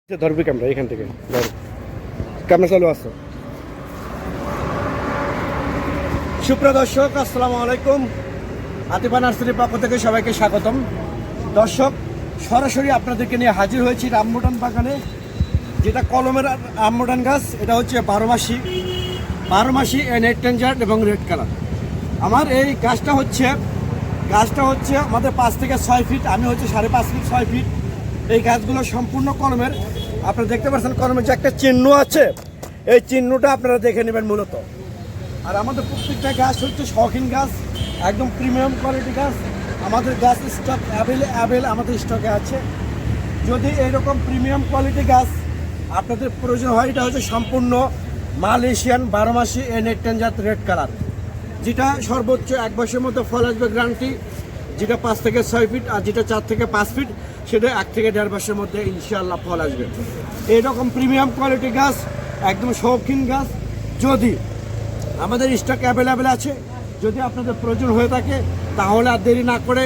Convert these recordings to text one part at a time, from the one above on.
ধরবি ক্যামেরা এখান থেকে ধর ক্যামেরা চালু আছে। সুপ্রিয় দর্শক, আসসালামু আলাইকুম। আতিফা নার্সারির পক্ষ থেকে সবাইকে স্বাগতম। দর্শক, সরাসরি আপনাদেরকে নিয়ে হাজির হয়েছি রামবুটান বাগানে, যেটা কলমের রামবুটান গাছ। এটা হচ্ছে বারো মাসি নেট টেঞ্জার এবং রেড কালার। আমার এই গাছটা হচ্ছে আমাদের 5 থেকে 6 ফিট, আমি হচ্ছে 5.5 ফিট 6 ফিট। এই গাছগুলো সম্পূর্ণ কলমের। আপনারা দেখতে পাচ্ছেন কলমের যে একটা চিহ্ন আছে, এই চিহ্নটা আপনারা দেখে নেবেন মূলত। আর আমাদের প্রত্যেকটা গাছ হচ্ছে শৌখিন গাছ, একদম প্রিমিয়াম কোয়ালিটি গাছ। আমাদের গাছ স্টক অ্যাভেল আমাদের স্টকে আছে। যদি এইরকম প্রিমিয়াম কোয়ালিটি গাছ আপনাদের প্রয়োজন হয়, এটা হচ্ছে সম্পূর্ণ মালয়েশিয়ান 12 মাসি নেট টেঞ্জার রেড কালার, যেটা সর্বোচ্চ 1 বছরের মধ্যে ফল আসবে গ্যারান্টি। যেটা 5 থেকে 6 ফিট, আর যেটা 4 থেকে 5 ফিট সেটা 1 থেকে 1.5 বছরের মধ্যে ইনশাআল্লাহ ফল আসবে। এইরকম প্রিমিয়াম কোয়ালিটি গাছ, একদম শৌখিন গাছ, যদি আমাদের স্টক অ্যাভেলেবেল আছে। যদি আপনাদের প্রয়োজন হয়ে থাকে তাহলে আর দেরি না করে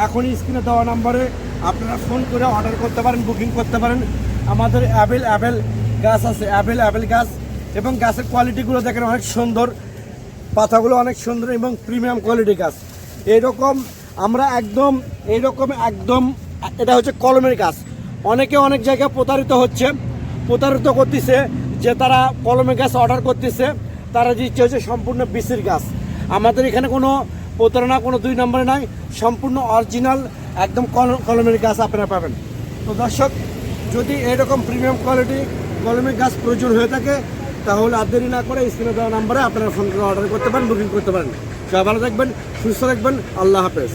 এখনই স্ক্রিনে দেওয়া নাম্বারে আপনারা ফোন করে অর্ডার করতে পারেন, বুকিং করতে পারেন। আমাদের অ্যাভেল গাছ আছে, অ্যাভেল গাছ। এবং গাছের কোয়ালিটিগুলো দেখেন অনেক সুন্দর, পাতাগুলো অনেক সুন্দর এবং প্রিমিয়াম কোয়ালিটি গাছ। এইরকম আমরা একদম এটা হচ্ছে কলমের গাছ। অনেকে অনেক জায়গায় প্রতারিত করতেছে, যে তারা কলমের গাছ অর্ডার করতেছে, তারা দিচ্ছে হচ্ছে সম্পূর্ণ বিসির গাছ। আমাদের এখানে কোনো প্রতারণা, কোনো 2 নম্বরে নাই, সম্পূর্ণ অরিজিনাল একদম কলমের গাছ আপনারা পাবেন। তো দর্শক, যদি এরকম প্রিমিয়াম কোয়ালিটি কলমের গাছ প্রয়োজন হয়ে থাকে তাহলে আর দেরি না করে স্ক্রিনে দেওয়া নাম্বারে আপনারা ফোন করে অর্ডার করতে পারেন, বুকিং করতে পারেন। সবাই ভালো থাকবেন, সুস্থ থাকবেন, আল্লাহ হাফেজ।